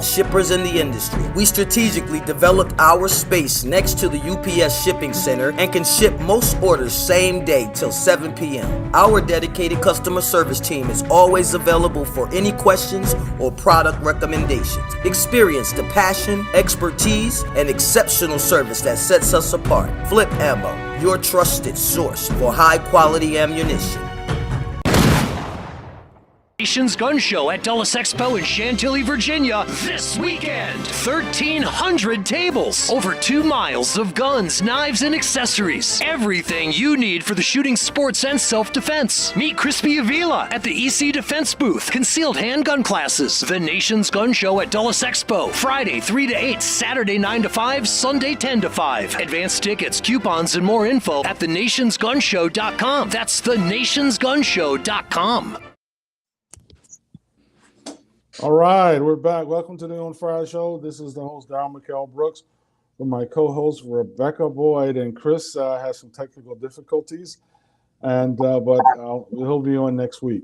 shippers in the industry. We strategically developed our space next to the UPS shipping center and can ship most orders same day till 7 p.m. Our dedicated customer service team is always available for any questions or product recommendations. Experience the passion, expertise, and exceptional service that sets us apart. Flip Ammo, your trusted source for high-quality ammunition. Nation's Gun Show at Dulles Expo in Chantilly, Virginia this weekend. 1,300 tables, over 2 miles of guns, knives, and accessories. Everything you need for the shooting, sports, and self-defense. Meet Crispy Avila at the EC Defense booth. Concealed handgun classes. The Nation's Gun Show at Dulles Expo. Friday 3 to 8, Saturday 9 to 5, Sunday 10 to 5. Advanced tickets, coupons, and more info at thenationsgunshow.com. That's thenationsgunshow.com. All right, we're back. Welcome to the On Fire Show. This is the host, Darryl McKell Brooks, with my co-hosts, Rebecca Boyd, and Chris has some technical difficulties, and but he'll be on next week.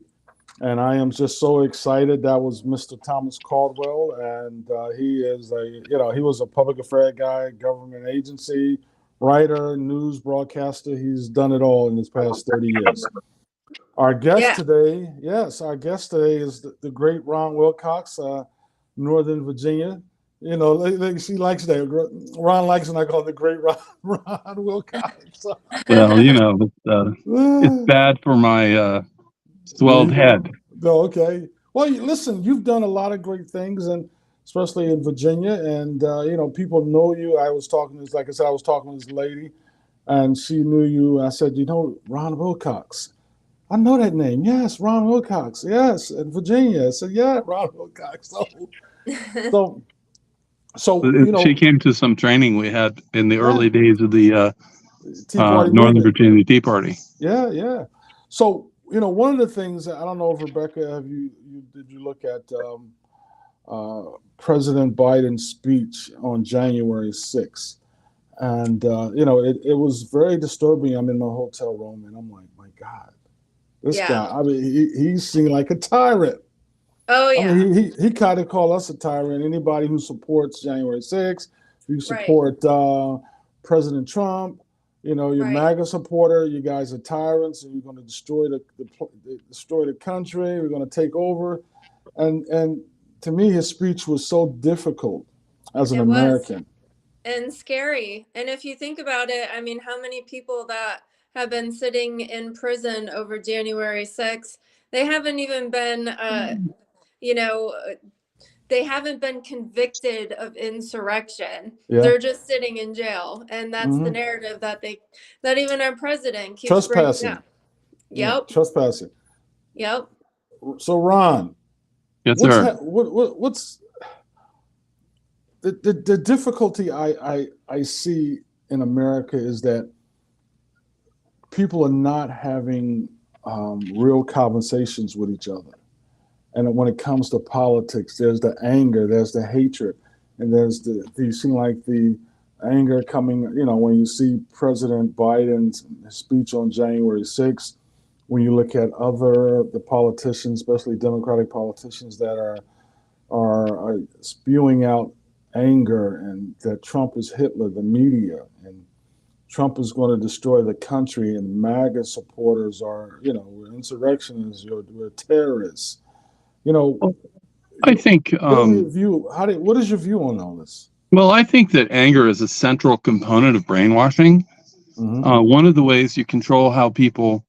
And I am just so excited. That was Mr. Thomas Caldwell, and he is he was a public affairs guy, government agency, writer, news broadcaster. He's done it all in his past 30 years. Our guest today, is the great Ron Wilcox, Northern Virginia. You know, she likes that. Ron likes when I call the great Ron Wilcox. Well, you know, it's bad for my swelled head. No, okay. Well, listen, you've done a lot of great things, and especially in Virginia, and people know you. I was talking to this lady, and she knew you. I said, Ron Wilcox. I know that name. Yes, Ron Wilcox. Yes, in Virginia. I said, yeah, Ron Wilcox. So she came to some training we had in the early days of the Northern Virginia Tea Party. Yeah. So one of the things, I don't know if Rebecca, did you look at President Biden's speech on January 6th? And it was very disturbing. I'm in my hotel room, and I'm like, my God. This guy, I mean, he seemed like a tyrant. Oh, yeah. I mean, he kind of called us a tyrant. Anybody who supports January 6th, you support President Trump, you're MAGA supporter, you guys are tyrants, and you're going to destroy the country. We're going to take over. And to me, his speech was so difficult as an American. And scary. And if you think about it, I mean, how many people that have been sitting in prison over January 6th. They haven't even been, they haven't been convicted of insurrection. Yeah. They're just sitting in jail. And that's the narrative that even our president keeps bringing up. Yep. Trespassing. Yep. So Ron, Yes, what's sir. what's the difficulty I see in America is that people are not having real conversations with each other. And when it comes to politics, there's the anger, there's the hatred, and there's you seem like the anger coming, when you see President Biden's speech on January 6th, when you look at the politicians, especially Democratic politicians that are spewing out anger and that Trump is Hitler, the media, and Trump is going to destroy the country, and MAGA supporters are, we're insurrectionists, we're terrorists. I think. What is your view on all this? Well, I think that anger is a central component of brainwashing. Mm-hmm. One of the ways you control how people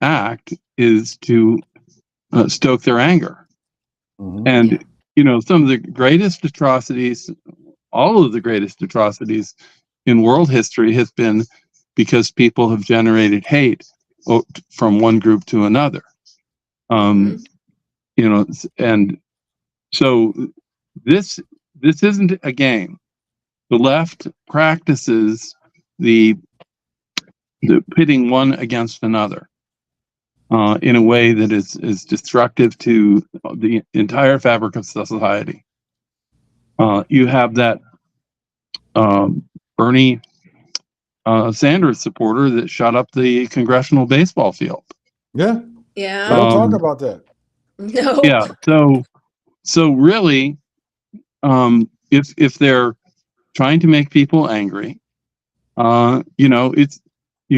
act is to stoke their anger. Mm-hmm. And, some of the greatest atrocities, all of the greatest atrocities in world history has been because people have generated hate from one group to another. And so this isn't a game. The left practices the pitting one against another in a way that is destructive to the entire fabric of society. You have that Bernie Sanders supporter that shot up the congressional baseball field. Yeah. Yeah. Don't talk about that. No. Yeah. So really, if they're trying to make people angry, you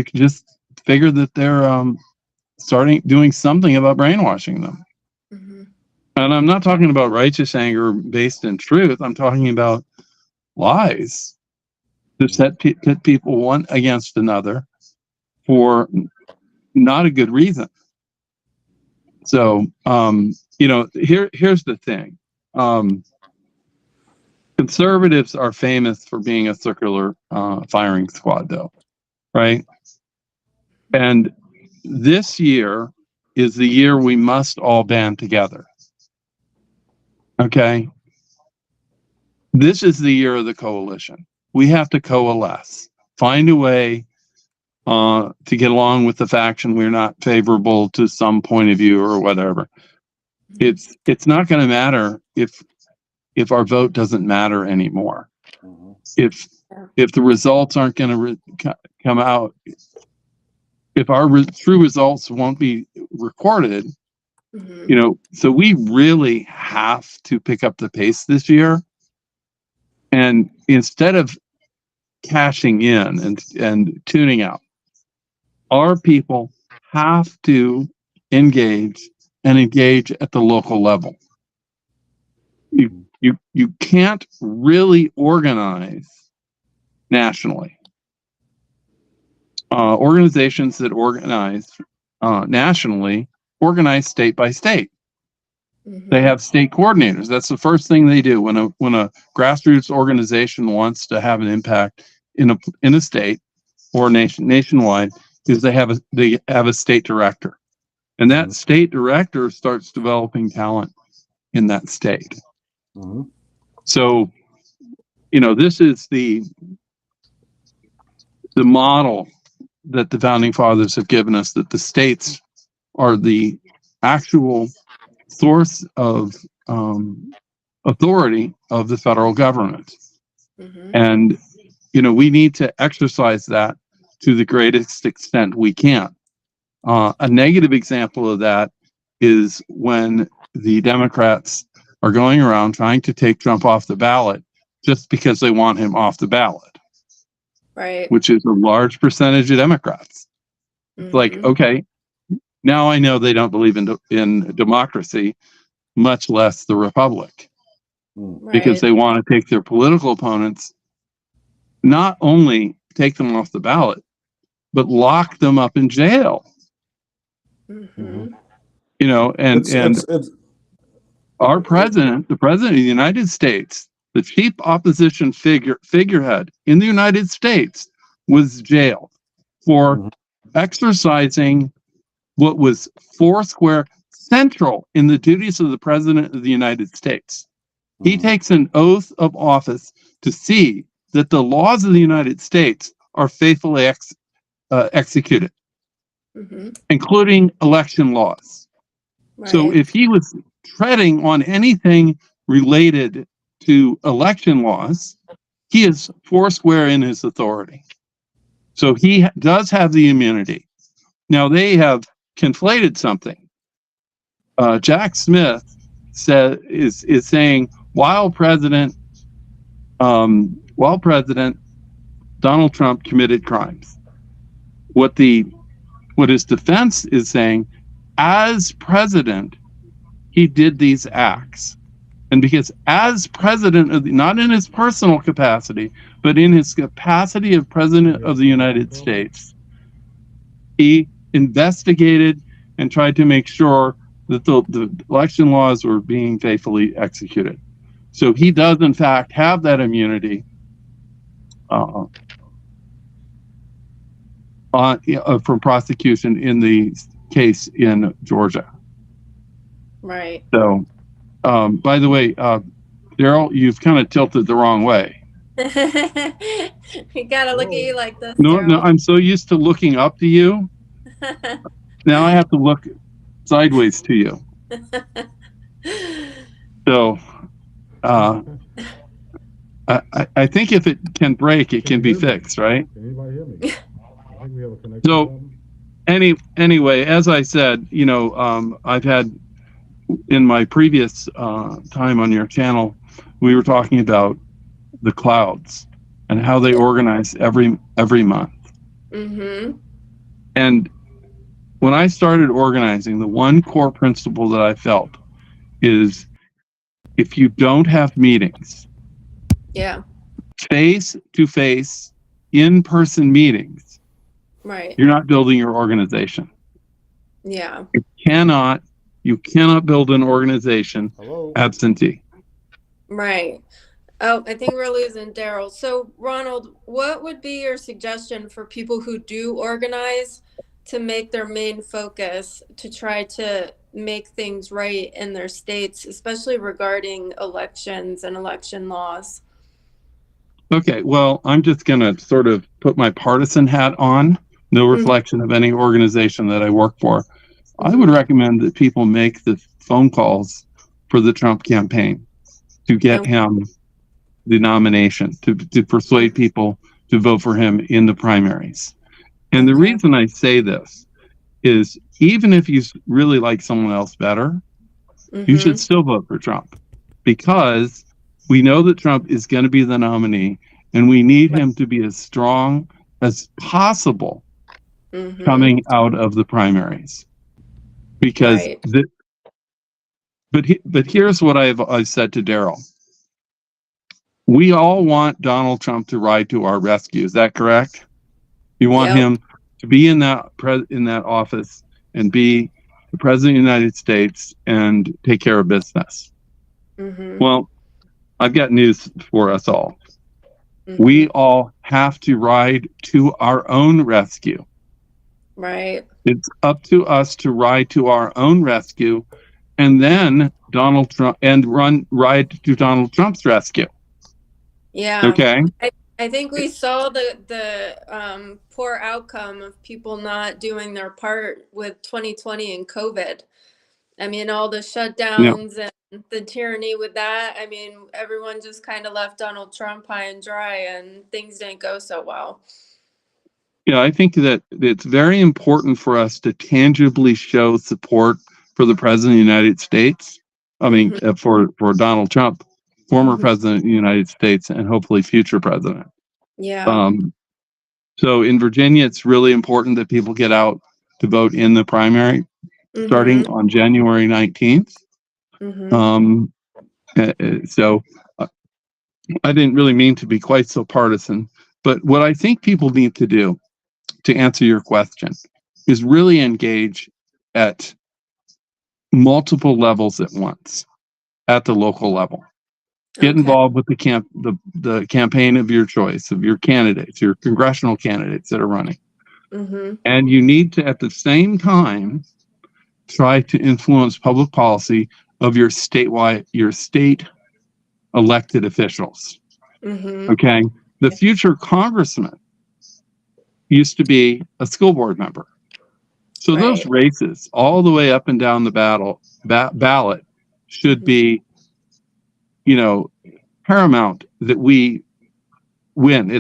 can just figure that they're doing something about brainwashing them. Mm-hmm. And I'm not talking about righteous anger based in truth. I'm talking about lies to pit people one against another for not a good reason. So, here's the thing. Conservatives are famous for being a circular firing squad, though, right? And this year is the year we must all band together. Okay? This is the year of the coalition. We have to coalesce, find a way to get along with the faction we're not favorable to some point of view or whatever. It's not going to matter if our vote doesn't matter anymore. Mm-hmm. If the results aren't going to come out, if our true results won't be recorded, Mm-hmm. So we really have to pick up the pace this year. And instead of cashing in and tuning out, our people have to engage at the local level. You can't really organize nationally. Organizations that organize nationally organize state by state. Mm-hmm. They have state coordinators. That's the first thing they do when a grassroots organization wants to have an impact in a state or nationwide. Is they have a state director, and that state director starts developing talent in that state. Mm-hmm. So, this is the model that the founding fathers have given us, that the states are the actual source of authority of the federal government. Mm-hmm. And, we need to exercise that to the greatest extent we can. A negative example of that is when the Democrats are going around trying to take Trump off the ballot just because they want him off the ballot. Right. Which is a large percentage of Democrats. Mm-hmm. Like, okay, now I know they don't believe in democracy, much less the republic, because they want to take their political opponents, not only take them off the ballot, but lock them up in jail. Mm-hmm. And our president, the president of the United States, the chief opposition figurehead in the United States, was jailed for exercising what was central in the duties of the President of the United States. He takes an oath of office to see that the laws of the United States are faithfully executed, including election laws. Right. So if he was treading on anything related to election laws, he is foursquare in his authority. So he does have the immunity. Now they have conflated something. Jack Smith is saying while President Donald Trump committed crimes, what his defense is saying, as president, he did these acts. And because as president of not in his personal capacity, but in his capacity of president of the United States, he investigated and tried to make sure that the election laws were being faithfully executed. So he does, in fact, have that immunity from prosecution in the case in Georgia. Right. So, by the way, Daryl, you've kind of tilted the wrong way. You gotta look at you like this. No, Daryl. I'm so used to looking up to you. Now I have to look sideways to you. So, I think if it can break, it can be fixed, right? Can anybody hear me? I think we have a connection So, problem. anyway, as I said, I've had in my previous time on your channel, we were talking about the clouds and how they organize every month. And when I started organizing, the one core principle that I felt is if you don't have meetings, Yeah. face-to-face, in-person meetings, Right. you're not building your organization. Yeah. You cannot build an organization Hello? absentee. Right. Oh, I think we're losing Daryl. So, Ronald, what would be your suggestion for people who do organize to make their main focus to try to make things right in their states, especially regarding elections and election laws? Okay, well, I'm just going to sort of put my partisan hat on, no reflection of any organization that I work for. I would recommend that people make the phone calls for the Trump campaign to get him the nomination, to persuade people to vote for him in the primaries. And the reason I say this is even if you really like someone else better, you should still vote for Trump, because we know that Trump is going to be the nominee, and we need him to be as strong as possible coming out of the primaries. Because but here's what I've said to Daryl. We all want Donald Trump to ride to our rescue. Is that correct? You want him to be in that office and be the president of the United States and take care of business. Well, I've got news for us all. We all have to ride to our own rescue. Right. It's up to us to ride to our own rescue, and then Donald Trump ride to Donald Trump's rescue. Yeah. Okay. I think we saw the poor outcome of people not doing their part with 2020 and COVID. I mean, all the shutdowns and the tyranny with that. I mean, everyone just kind of left Donald Trump high and dry, and things didn't go so well. Yeah, I think that it's very important for us to tangibly show support for the president of the United States. I mean, for Donald Trump, former president of the United States, and hopefully future president. Yeah. So in Virginia, it's really important that people get out to vote in the primary starting on January 19th. So I didn't really mean to be quite so partisan, but what I think people need to do, to answer your question, is really engage at multiple levels at once, at the local level. Get involved with the campaign of your choice, of your candidates, your congressional candidates that are running. And you need to, at the same time, try to influence public policy of your state elected officials. Mm-hmm. Okay. The future congressman used to be a school board member. So those Right. races all the way up and down the ballot should be, paramount that we win. The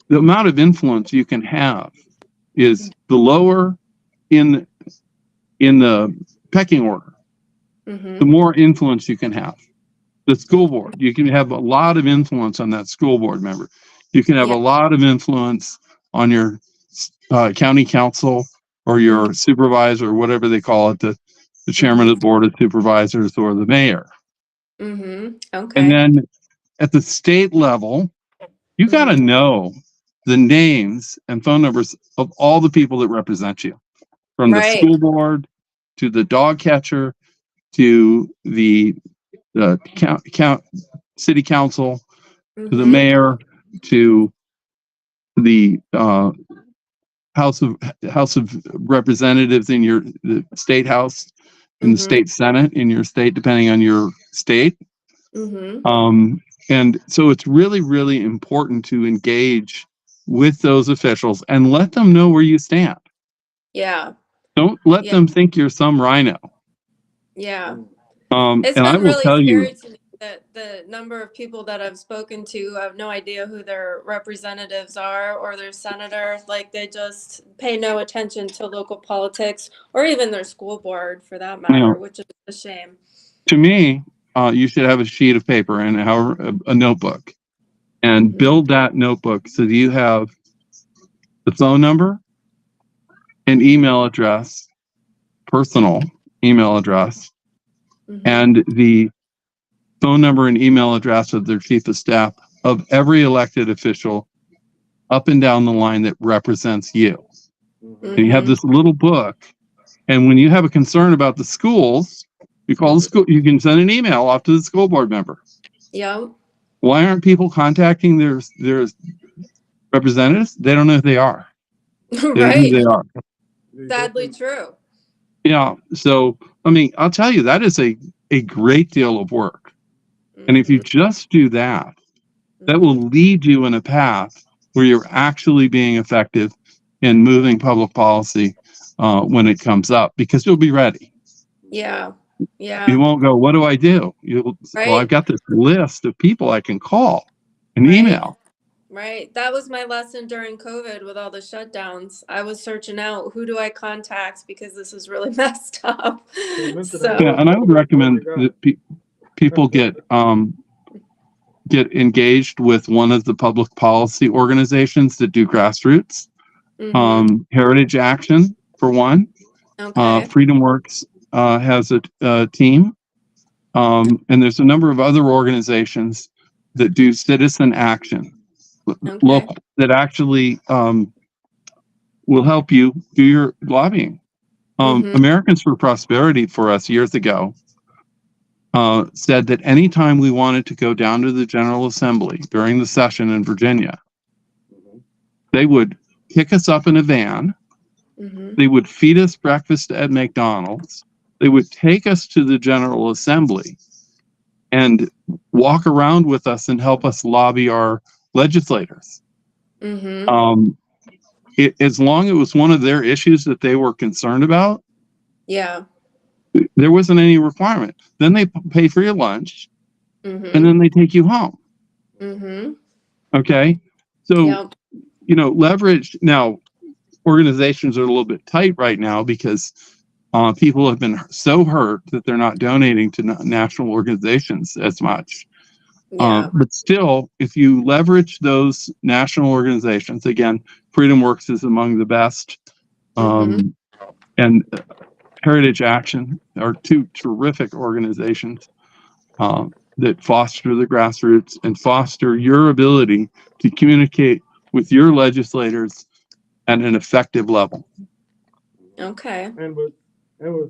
amount of influence you can have is the lower in the pecking order, the more influence you can have. The school board, you can have a lot of influence on that school board member. You can have a lot of influence on your county council or your supervisor, or whatever they call it, the chairman of the board of supervisors or the mayor. Okay. And then at the state level, you got to know the names and phone numbers of all the people that represent you, from the school board to the dog catcher to the city council to the mayor to the House of Representatives in the state house and the state senate in your state, depending on your state. And so it's really, really important to engage with those officials and let them know where you stand. Yeah. Don't let them think you're some rhino. Yeah. And It's been I will really tell you scary to me that the number of people that I've spoken to have no idea who their representatives are or their senator. Like, they just pay no attention to local politics or even their school board for that matter, which is a shame. To me, you should have a sheet of paper and a notebook and build that notebook so that you have the phone number and email address, personal email address, and the phone number and email address of their chief of staff of every elected official up and down the line that represents you. And you have this little book, and when you have a concern about the schools, you call the school, you can send an email off to the school board member. Yeah. Why aren't people contacting their representatives? They don't know who they are. They don't know who they are. Sadly true. Yeah. So, I mean, I'll tell you, that is a great deal of work. And if you just do that, that will lead you in a path where you're actually being effective in moving public policy when it comes up, because you'll be ready. Yeah. Yeah. You won't go, what do I do? Well, I've got this list of people I can call and email. Right. That was my lesson during COVID with all the shutdowns. I was searching out, who do I contact, because this is really messed up. So. Yeah, and I would recommend that people get engaged with one of the public policy organizations that do grassroots. Heritage Action, for one. Freedom Works has a team. And there's a number of other organizations that do citizen action, local, that actually will help you do your lobbying. Americans for Prosperity for us years ago said that anytime we wanted to go down to the General Assembly during the session in Virginia, they would pick us up in a van. They would feed us breakfast at McDonald's. They would take us to the General Assembly and walk around with us and help us lobby our legislators. As long as it was one of their issues that they were concerned about, there wasn't any requirement. Then they pay for your lunch, and then they take you home. Okay, so leverage. Now, organizations are a little bit tight right now because people have been so hurt that they're not donating to national organizations as much. But still, if you leverage those national organizations, again, Freedom Works is among the best, and Heritage Action are two terrific organizations that foster the grassroots and foster your ability to communicate with your legislators at an effective level. Okay. And with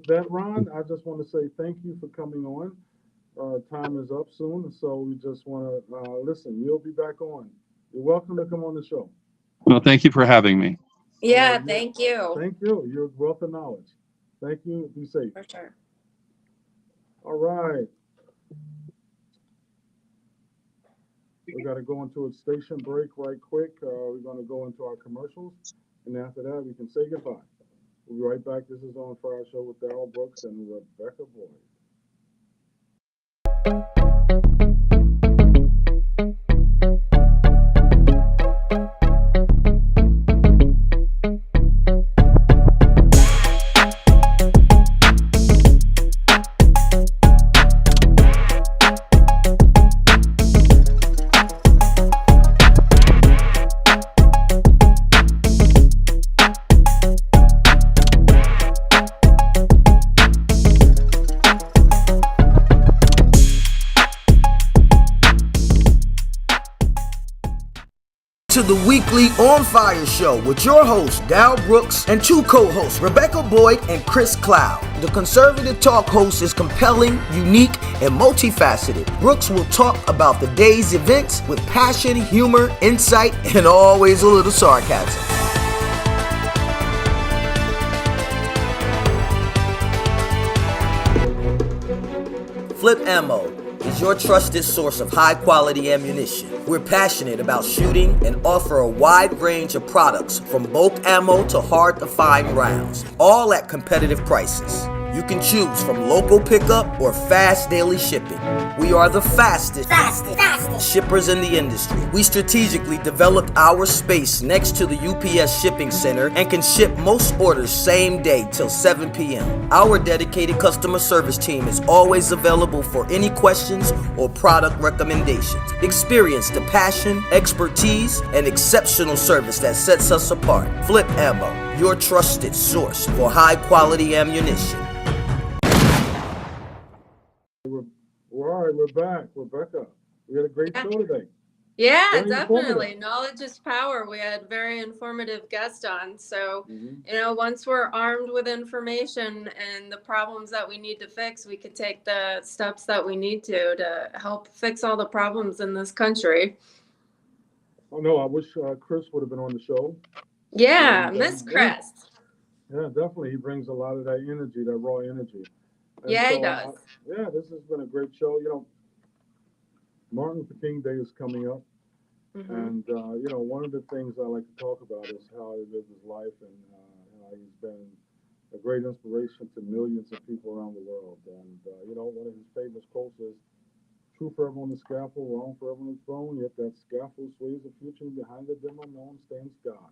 that, Ron, I just want to say thank you for coming on. Time is up soon, so we just want to listen. You'll be back on. You're welcome to come on the show. Well, thank you for having me. Yeah, yeah. thank you. Thank you. You're a wealth of knowledge. Thank you. Be safe. For sure. All right. We got to go into a station break right quick. We're going to go into our commercials. And after that, we can say goodbye. We'll be right back. This is On Fire Show with Darrell Brooks and Rebecca Boyd. To the weekly On Fire Show with your host, Darrell Brooks, and two co-hosts, Rebecca Boyd and Chris Cloud. The conservative talk host is compelling, unique, and multifaceted. Brooks will talk about the day's events with passion, humor, insight, and always a little sarcasm. Flip Ammo is your trusted source of high-quality ammunition. We're passionate about shooting and offer a wide range of products from bulk ammo to hard-to-find rounds, all at competitive prices. You can choose from local pickup or fast daily shipping. We are the fastest shippers in the industry. We strategically developed our space next to the UPS shipping center and can ship most orders same day till 7 p.m. Our dedicated customer service team is always available for any questions or product recommendations. Experience the passion, expertise, and exceptional service that sets us apart. Flip Ammo, your trusted source for high-quality ammunition. All right, we're back. Rebecca, we had a great show today. Yeah, Very definitely. informative. Knowledge is power. We had very informative guests on. So, Mhm. once we're armed with information and the problems that we need to fix, we could take the steps that we need to help fix all the problems in this country. Oh, no, I wish Chris would have been on the show. Yeah, And, Miss yeah, Chris. yeah, definitely. He brings a lot of that energy, that raw energy. And Yeah, he so, does. yeah, this has been a great show. Martin Luther King Day is coming up. And, one of the things I like to talk about is how he lived his life and how he's been a great inspiration to millions of people around the world. And, one of his famous quotes is, "True forever on the scaffold, wrong forever on the throne, yet that scaffold sways the future, and behind the dim unknown stands God,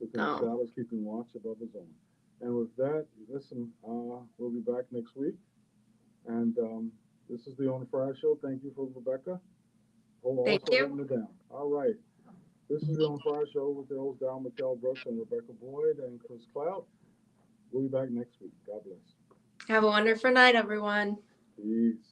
within the shadows keeping watch above his own." And with that, listen, we'll be back next week. And this is the On Fire Show. Thank you for Rebecca. Thank Also you. holding it down. All right. This is the On Fire Show with the host Darrell Brooks and Rebecca Boyd and Chris Cloud. We'll be back next week. God bless. Have a wonderful night, everyone. Peace.